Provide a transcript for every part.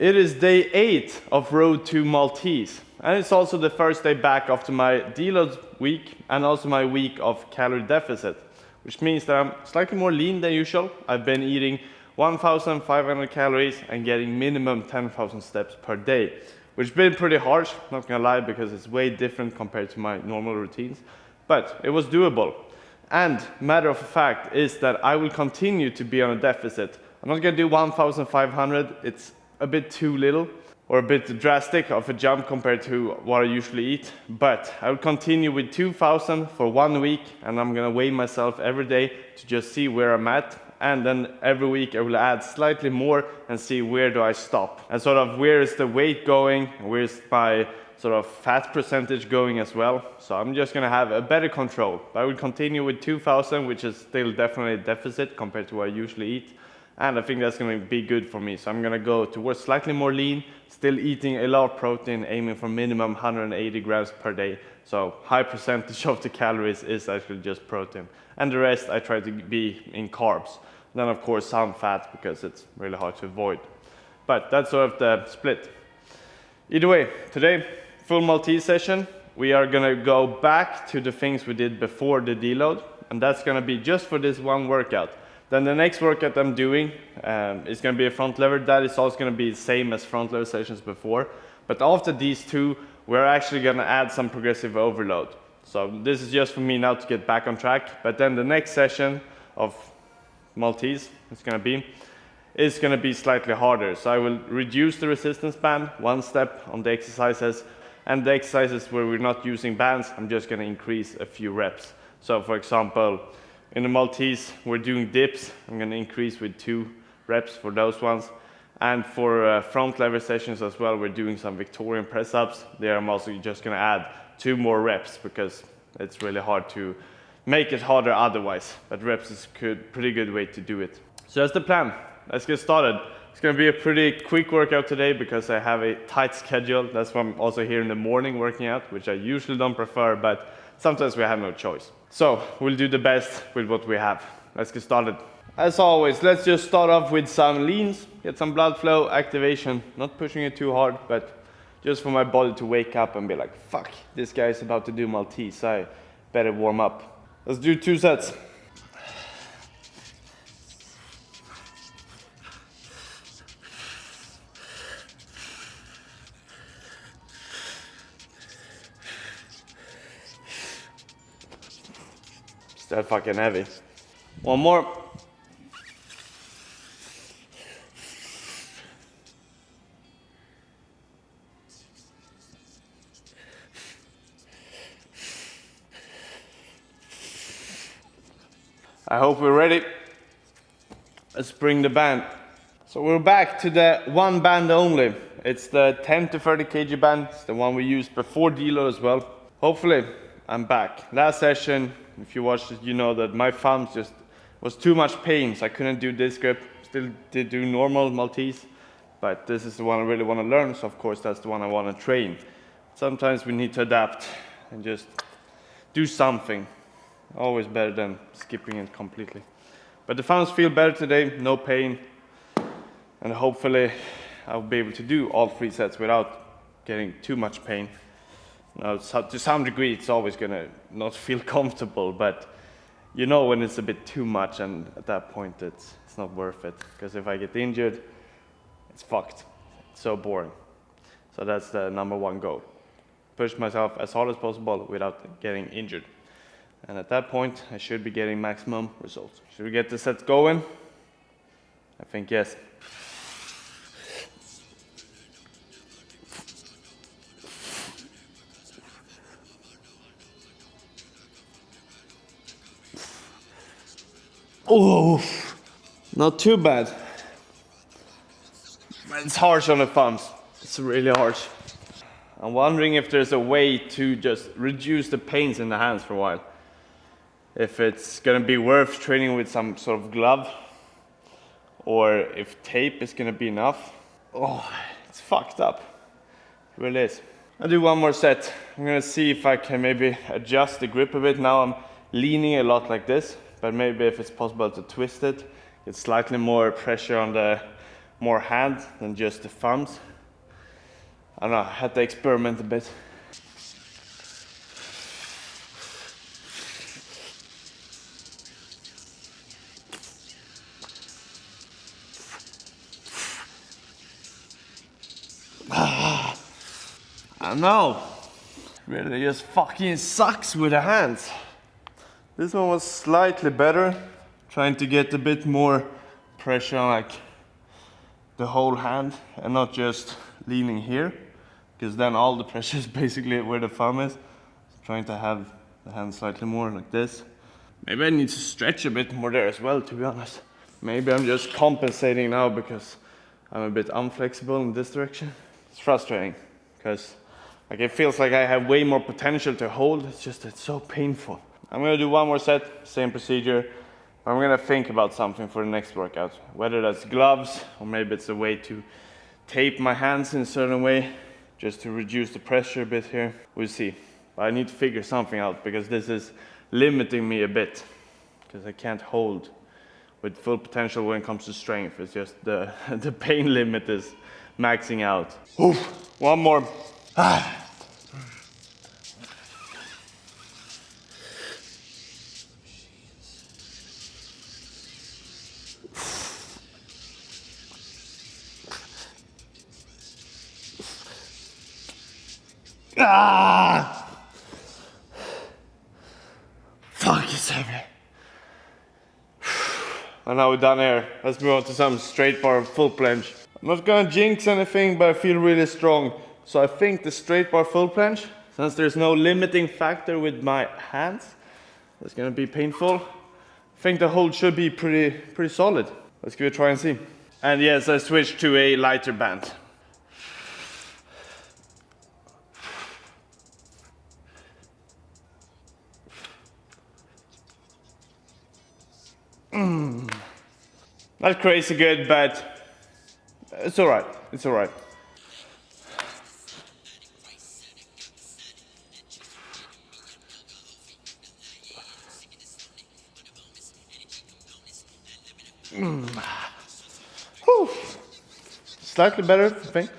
It is day 8 of Road to Maltese, and it's also the first day back after my deload week and also my week of calorie deficit, which means that I'm slightly more lean than usual. I've been eating 1,500 calories and getting minimum 10,000 steps per day, which has been pretty harsh, not gonna lie, because it's way different compared to my normal routines, but it was doable. And matter of fact is that I will continue to be on a deficit. I'm not gonna do 1,500, it's a bit too little or a bit drastic of a jump compared to what I usually eat, but I will continue with 2,000 for 1 week, and I'm gonna weigh myself every day to just see where I'm at, and then every week I will add slightly more and see where do I stop, and sort of where is the weight going, where's my sort of fat percentage going as well. So I'm just gonna have a better control. But I will continue with 2,000, which is still definitely a deficit compared to what I usually eat. And I think that's gonna be good for me. So I'm gonna go towards slightly more lean, still eating a lot of protein, aiming for minimum 180 grams per day. So high percentage of the calories is actually just protein. And the rest I try to be in carbs. Then of course some fat because it's really hard to avoid. But that's sort of the split. Either way, today, full Maltese session. We are gonna go back to the things we did before the deload. And that's gonna be just for this one workout. Then the next workout I'm doing is going to be a front lever. That is also going to be the same as front lever sessions before. But after these two, we're actually going to add some progressive overload. So this is just for me now to get back on track. But then the next session of Maltese is going to be slightly harder. So I will reduce the resistance band, 1 step on the exercises. And the exercises where we're not using bands, I'm just going to increase a few reps. So for example, in the Maltese, we're doing dips. I'm gonna increase with 2 reps for those ones. And for front lever sessions as well, we're doing some Victorian press ups. There I'm also just gonna add 2 more reps because it's really hard to make it harder otherwise. But reps is a pretty good way to do it. So that's the plan. Let's get started. It's gonna be a pretty quick workout today because I have a tight schedule. That's why I'm also here in the morning working out, which I usually don't prefer, but sometimes we have no choice. So we'll do the best with what we have. Let's get started. As always, let's just start off with some leans, get some blood flow, activation, not pushing it too hard, but just for my body to wake up and be like, fuck, this guy is about to do Maltese, I better warm up. Let's do 2 sets. That fucking heavy. 1 more. I hope we're ready. Let's bring the band. So we're back to the 1 band only. It's the 10 to 30 kg band. It's the one we used before deload as well. Hopefully I'm back. Last session, if you watched it, you know that my thumbs just was too much pain, so I couldn't do this grip. Still did do normal Maltese, but this is the one I really want to learn, so of course that's the one I want to train. Sometimes we need to adapt and just do something. Always better than skipping it completely. But the thumbs feel better today, no pain, and hopefully I'll be able to do all 3 sets without getting too much pain. Now, to some degree, it's always gonna not feel comfortable, but you know when it's a bit too much, and at that point, it's not worth it. Because if I get injured, it's fucked. It's so boring. So that's the number 1 goal. Push myself as hard as possible without getting injured. And at that point, I should be getting maximum results. Should we get the sets going? I think yes. Oh, not too bad. It's harsh on the thumbs. It's really harsh. I'm wondering if there's a way to just reduce the pains in the hands for a while. If it's gonna be worth training with some sort of glove, or if tape is gonna be enough. Oh, it's fucked up. It really is. I'll do 1 more set. I'm gonna see if I can maybe adjust the grip a bit. Now I'm leaning a lot like this, but maybe if it's possible to twist it, get slightly more pressure on the more hand than just the thumbs. I don't know, I had to experiment a bit. I don't know. Really just fucking sucks with the hands. This one was slightly better, trying to get a bit more pressure on like the whole hand and not just leaning here, because then all the pressure is basically where the thumb is. Trying to have the hand slightly more like this. Maybe I need to stretch a bit more there as well, to be honest. Maybe I'm just compensating now because I'm a bit unflexible in this direction. It's frustrating because like it feels like I have way more potential to hold. It's just it's so painful. I'm gonna do one more set, same procedure. I'm gonna think about something for the next workout, whether that's gloves or maybe it's a way to tape my hands in a certain way just to reduce the pressure a bit here. We'll see. But I need to figure something out because this is limiting me a bit because I can't hold with full potential when it comes to strength. It's just the pain limit is maxing out. Oof, one more. Fuck, it's heavy. And now we're done here. Let's move on to some straight bar full planche. I'm not gonna jinx anything, but I feel really strong. So I think the straight bar full planche, since there's no limiting factor with my hands, it's gonna be painful. I think the hold should be pretty solid. Let's give it a try and see. And yes, I switched to a lighter band. Not crazy good, but it's alright. It's alright. Slightly better, I think.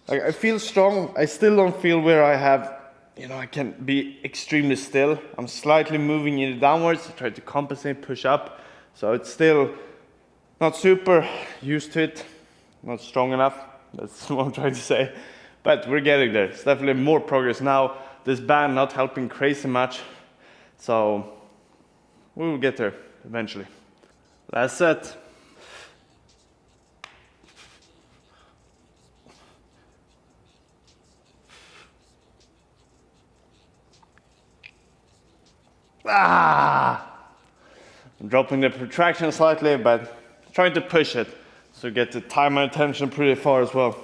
Like, I feel strong. I still don't feel where I have, you know, I can be extremely still. I'm slightly moving it downwards. I try to compensate, push up. So it's still not super used to it. Not strong enough. That's what I'm trying to say. But we're getting there. It's definitely more progress now. This band not helping crazy much. So we will get there eventually. Last set. I'm dropping the protraction slightly, but trying to push it so get the timer attention pretty far as well.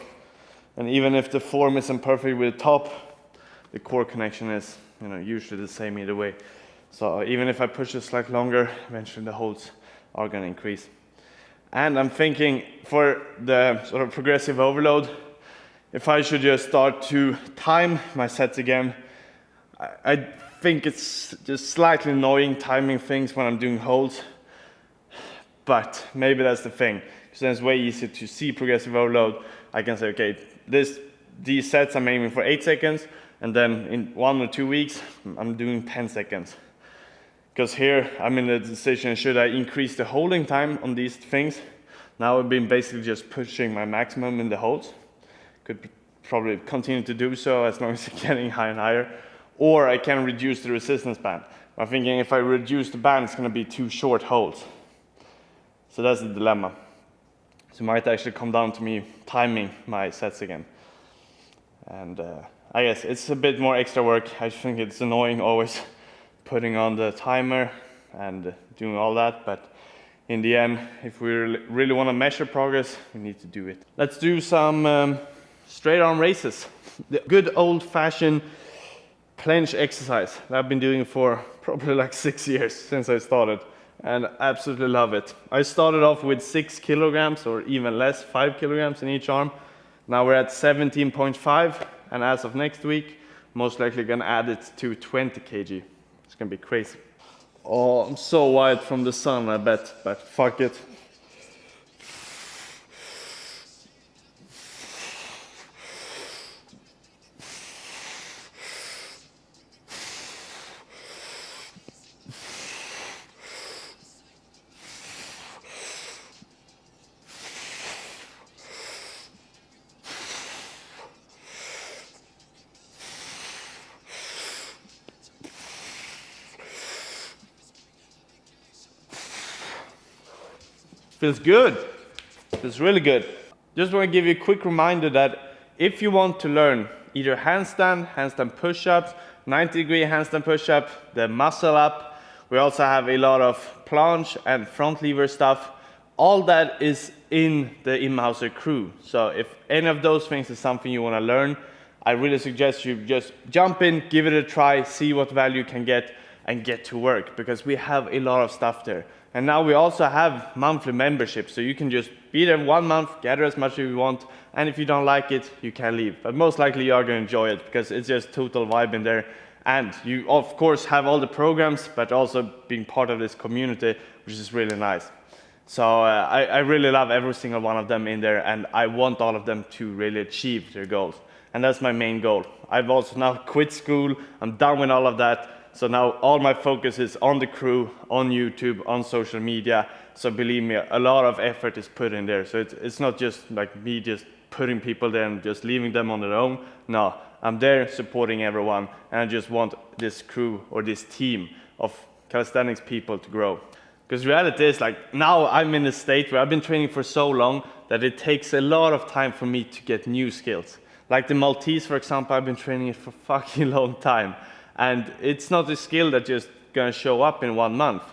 And even if the form isn't perfect with the top, the core connection is, you know, usually the same either way. So even if I push it slightly longer, eventually the holds are going to increase. And I'm thinking for the sort of progressive overload, if I should just start to time my sets again, I think it's just slightly annoying timing things when I'm doing holds, but maybe that's the thing, because then it's way easier to see progressive overload. I can say, okay, these sets I'm aiming for 8 seconds, and then in 1 or 2 weeks, I'm doing 10 seconds. Because here, I'm in the decision, should I increase the holding time on these things? Now I've been basically just pushing my maximum in the holds. Could probably continue to do so as long as it's getting higher and higher. Or I can reduce the resistance band. I'm thinking if I reduce the band, it's going to be too short holds. So that's the dilemma. So it might actually come down to me timing my sets again. And I guess it's a bit more extra work. I think it's annoying always putting on the timer and doing all that. But in the end, if we really want to measure progress, we need to do it. Let's do some straight arm raises. The good old fashioned planche exercise that I've been doing for probably like 6 years since I started, and absolutely love it. I started off with 6 kilograms or even less, 5 kilograms in each arm. Now we're at 17.5, and as of next week, most likely gonna add it to 20 kg. It's gonna be crazy. Oh, I'm so white from the sun, I bet, but fuck it. Feels good. Feels really good. Just want to give you a quick reminder that if you want to learn either handstand push-ups, 90-degree handstand push-up, the muscle up, we also have a lot of planche and front lever stuff. All that is in the Imhauser Crew. So if any of those things is something you want to learn, I really suggest you just jump in, give it a try, see what value you can get, and get to work, because we have a lot of stuff there. And now we also have monthly memberships, so you can just be there 1 month, gather as much as you want, and if you don't like it, you can leave. But most likely you are going to enjoy it, because it's just total vibe in there. And you of course have all the programs, but also being part of this community, which is really nice. So I really love every single one of them in there, and I want all of them to really achieve their goals. And that's my main goal. I've also now quit school, I'm done with all of that. So now all my focus is on the crew, on YouTube, on social media. So believe me, a lot of effort is put in there. So it's not just like me just putting people there and just leaving them on their own. No, I'm there supporting everyone, and I just want this crew or this team of calisthenics people to grow. Because reality is, like, now I'm in a state where I've been training for so long that it takes a lot of time for me to get new skills. Like the Maltese, for example, I've been training it for fucking long time. And it's not a skill that's just gonna show up in 1 month.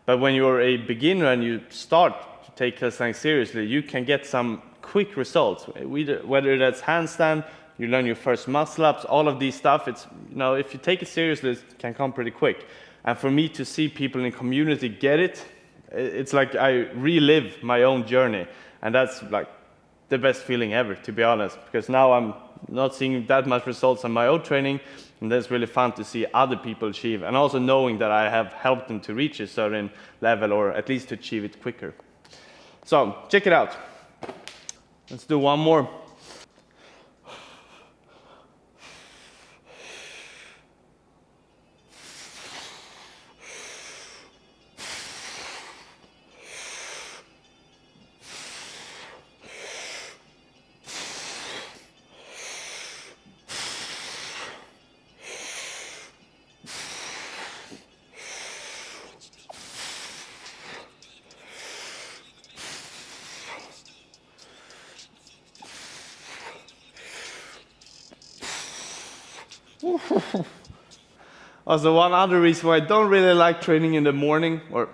But when you're a beginner and you start to take calisthenics seriously, you can get some quick results. Whether that's handstand, you learn your first muscle ups, all of these stuff, it's, you know, if you take it seriously, it can come pretty quick. And for me to see people in the community get it, it's like I relive my own journey. And that's like the best feeling ever, to be honest, because now I'm not seeing that much results on my own training, and that's really fun to see other people achieve, and also knowing that I have helped them to reach a certain level, or at least to achieve it quicker. So check it out. Let's do one more. Also, one other reason why I don't really like training in the morning, or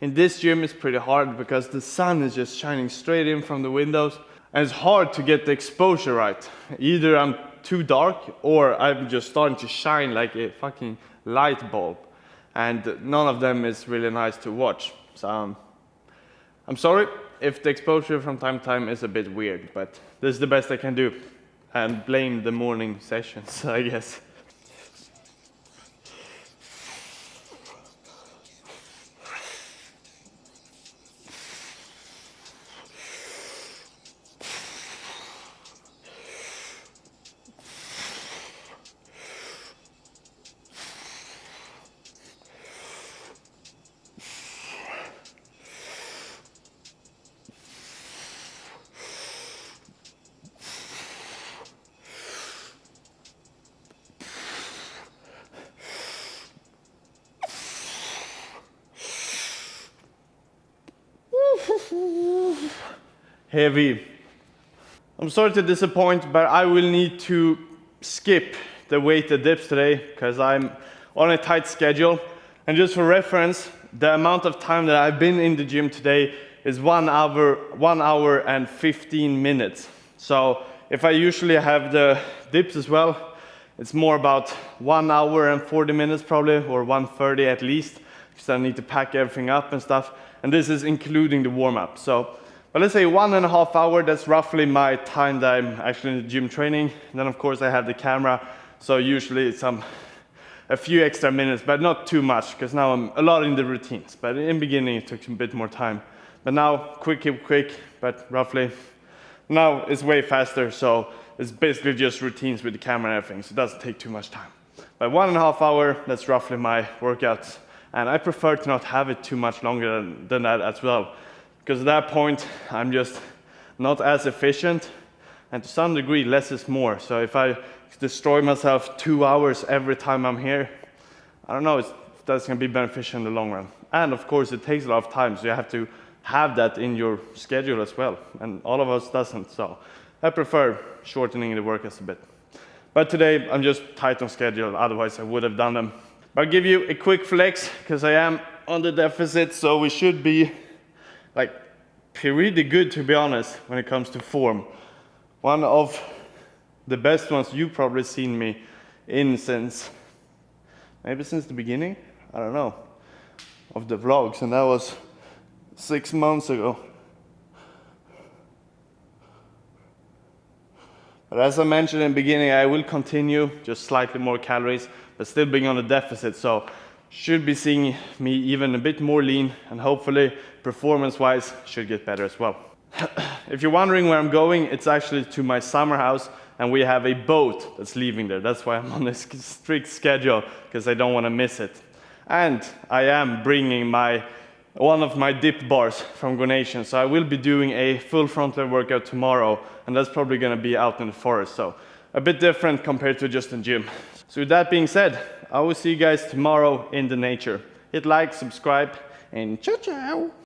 in this gym, is pretty hard because the sun is just shining straight in from the windows, and it's hard to get the exposure right. Either I'm too dark or I'm just starting to shine like a fucking light bulb, and none of them is really nice to watch. So I'm sorry if the exposure from time to time is a bit weird, but this is the best I can do, and blame the morning sessions, I guess. Heavy. I'm sorry to disappoint, but I will need to skip the weighted dips today because I'm on a tight schedule. And just for reference, the amount of time that I've been in the gym today is 1 hour and 15 minutes. So if I usually have the dips as well, it's more about 1 hour and 40 minutes probably, or 1:30 at least, because I need to pack everything up and stuff. And this is including the warm-up. So, but let's say 1.5 hours, that's roughly my time that I'm actually in the gym training. And then of course I have the camera, so usually it's a few extra minutes, but not too much, because now I'm a lot in the routines. But in the beginning it took a bit more time. But now, quick, but roughly, now it's way faster, so it's basically just routines with the camera and everything, so it doesn't take too much time. But 1.5 hours, that's roughly my workouts. And I prefer to not have it too much longer than that as well. Because at that point, I'm just not as efficient. And to some degree, less is more. So if I destroy myself 2 hours every time I'm here, I don't know if that's going to be beneficial in the long run. And of course, it takes a lot of time. So you have to have that in your schedule as well, and all of us doesn't, so I prefer shortening the workouts a bit. But today I'm just tight on schedule, otherwise I would have done them. But I'll give you a quick flex, because I am on the deficit, so we should be like pretty good, to be honest, when it comes to form. One of the best ones you've probably seen me in since the beginning, I don't know, of the vlogs, and that was 6 months ago. But as I mentioned in the beginning, I will continue, just slightly more calories, but still being on a deficit, so should be seeing me even a bit more lean, and hopefully performance-wise should get better as well. If you're wondering where I'm going, it's actually to my summer house, and we have a boat that's leaving there. That's why I'm on this strict schedule, because I don't want to miss it. And I am bringing one of my dip bars from Gonation, so I will be doing a full frontal workout tomorrow, and that's probably going to be out in the forest, so a bit different compared to just in gym. So with that being said, I will see you guys tomorrow in the nature. Hit like, subscribe, and ciao ciao!